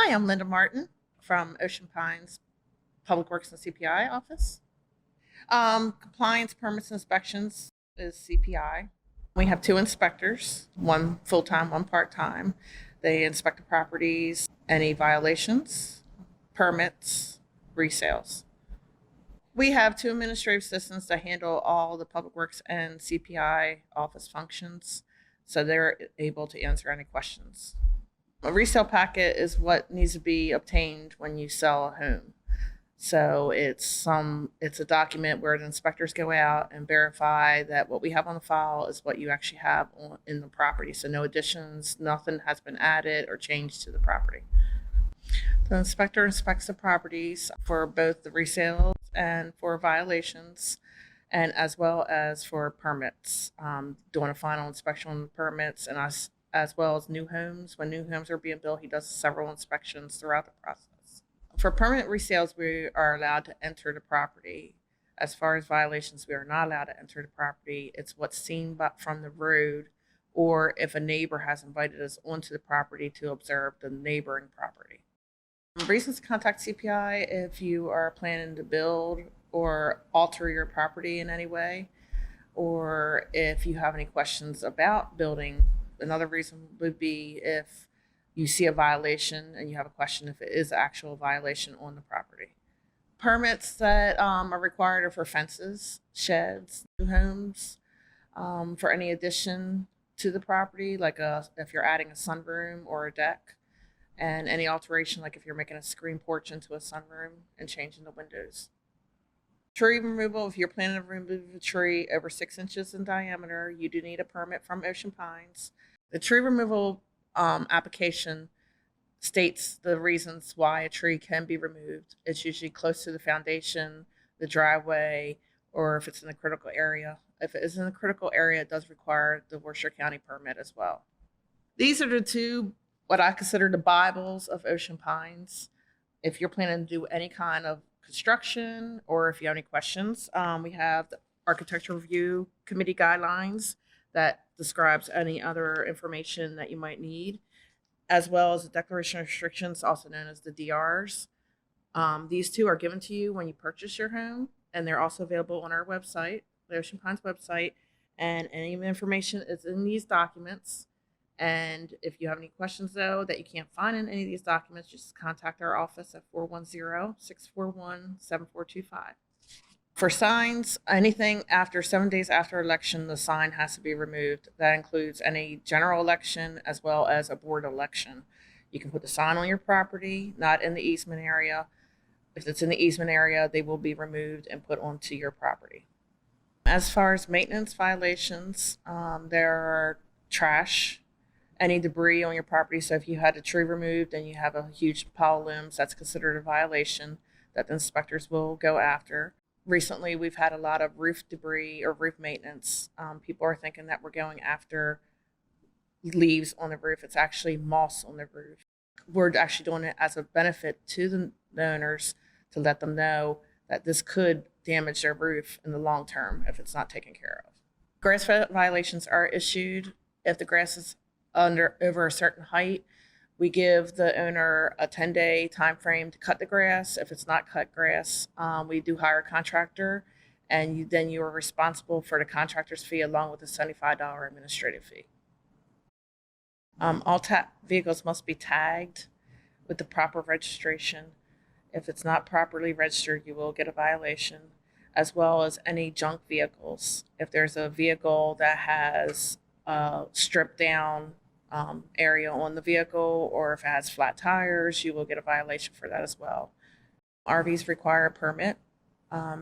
Hi, I'm Linda Martin from Ocean Pines Public Works and CPI office. Compliance permits inspections is CPI. We have two inspectors, one full time, one part time. They inspect the properties, any violations, permits, resales. We have two administrative assistants that handle all the public works and CPI office functions, so they're able to answer any questions. A resale packet is what needs to be obtained when you sell a home. So it's a document where the inspectors go out and verify that what we have on the file is what you actually have in the property. So no additions, nothing has been added or changed to the property. The inspector inspects the properties for both the resales and for violations, and as well as for permits, doing a final inspection on the permits, and as well as new homes. When new homes are being built, he does several inspections throughout the process. For permanent resales, we are allowed to enter the property. As far as violations, we are not allowed to enter the property. It's what's seen from the road, or if a neighbor has invited us onto the property to observe the neighboring property. Reasons to contact CPI if you are planning to build or alter your property in any way, or if you have any questions about building. Another reason would be if you see a violation and you have a question if it is an actual violation on the property. Permits that are required are for fences, sheds, new homes, for any addition to the property, like if you're adding a sunroom or a deck, and any alteration, like if you're making a screen porch into a sunroom and changing the windows. Tree removal, if you're planning to remove a tree over 6 inches in diameter, you do need a permit from Ocean Pines. The tree removal application states the reasons why a tree can be removed. It's usually close to the foundation, the driveway, or if it's in a critical area. If it is in a critical area, it does require the Worcester County permit as well. These are the two, what I consider the Bibles of Ocean Pines. If you're planning to do any kind of construction, or if you have any questions, we have the Architectural Review Committee guidelines that describes any other information that you might need, as well as the Declaration of Restrictions, also known as the DRs. These two are given to you when you purchase your home, and they're also available on our website, the Ocean Pines website, and any information is in these documents. And if you have any questions, though, that you can't find in any of these documents, just contact our office at 410-641-7425. For signs, anything after 7 days after election, the sign has to be removed. That includes any general election as well as a board election. You can put the sign on your property, not in the easement area. If it's in the easement area, they will be removed and put onto your property. As far as maintenance violations, there are trash, any debris on your property. So if you had a tree removed and you have a huge pile of limbs, that's considered a violation that the inspectors will go after. Recently, we've had a lot of roof debris or roof maintenance. People are thinking that we're going after leaves on the roof. It's actually moss on the roof. We're actually doing it as a benefit to the owners to let them know that this could damage their roof in the long term if it's not taken care of. Grass violations are issued if the grass is over a certain height. We give the owner a 10-day time frame to cut the grass. If it's not cut grass, we do hire a contractor, and then you are responsible for the contractor's fee along with a $75 administrative fee. All vehicles must be tagged with the proper registration. If it's not properly registered, you will get a violation, as well as any junk vehicles. If there's a vehicle that has stripped down area on the vehicle, or if it has flat tires, you will get a violation for that as well. RVs require a permit.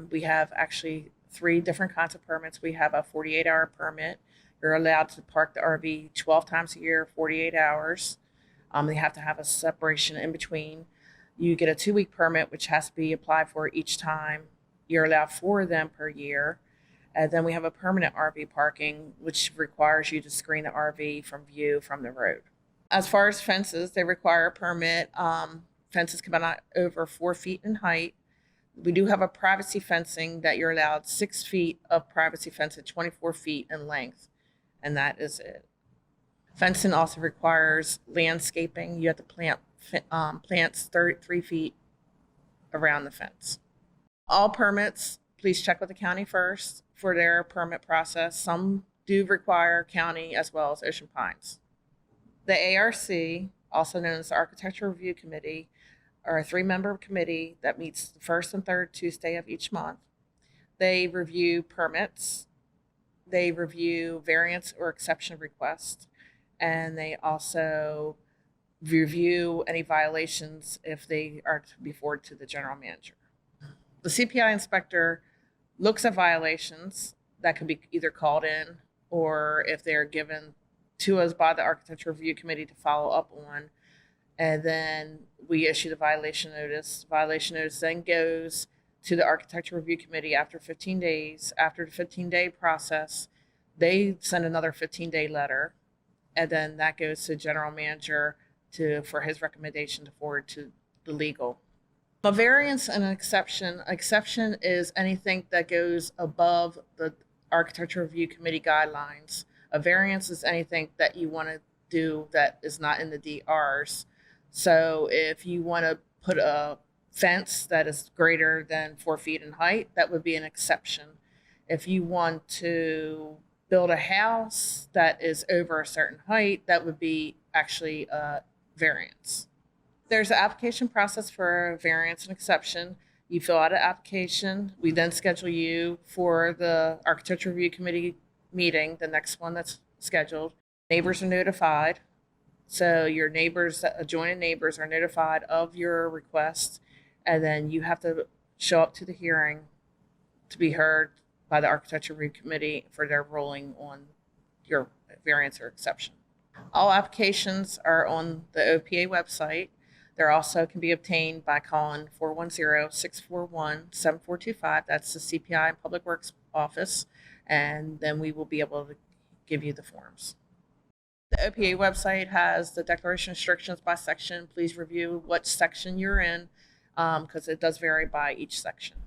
We have actually 3 different kinds of permits. We have a 48-hour permit. You're allowed to park the RV 12 times a year, 48 hours. They have to have a separation in between. You get a 2-week permit, which has to be applied for each time. You're allowed 4 of them per year. And then we have a permanent RV parking, which requires you to screen the RV from view from the road. As far as fences, they require a permit. Fences can be not over 4 feet in height. We do have a privacy fencing that you're allowed 6 feet of privacy fence at 24 feet in length, and that is it. Fencing also requires landscaping. You have to plant plants 3 feet around the fence. All permits, please check with the county first for their permit process. Some do require county as well as Ocean Pines. The ARC, also known as the Architectural Review Committee, are a 3-member committee that meets the first and third Tuesday of each month. They review permits, they review variance or exception requests, and they also review any violations if they are to be forwarded to the general manager. The CPI inspector looks at violations that can be either called in or if they're given to us by the Architecture Review Committee to follow up on. And then we issue the violation notice. Violation notice then goes to the Architecture Review Committee after 15 days. After the 15-day process, they send another 15-day letter. And then that goes to the general manager for his recommendation to forward to the legal. A variance and an exception. Exception is anything that goes above the Architecture Review Committee guidelines. A variance is anything that you want to do that is not in the DRs. So if you want to put a fence that is greater than 4 feet in height, that would be an exception. If you want to build a house that is over a certain height, that would be actually a variance. There's an application process for a variance and exception. You fill out an application. We then schedule you for the Architecture Review Committee meeting, the next one that's scheduled. Neighbors are notified. So your neighbors, adjoining neighbors, are notified of your request, and then you have to show up to the hearing to be heard by the Architecture Review Committee for their ruling on your variance or exception. All applications are on the OPA website. There also can be obtained by calling 410-641-7425. That's the CPI and Public Works office, and then we will be able to give you the forms. The OPA website has the declaration restrictions by section. Please review what section you're in because it does vary by each section.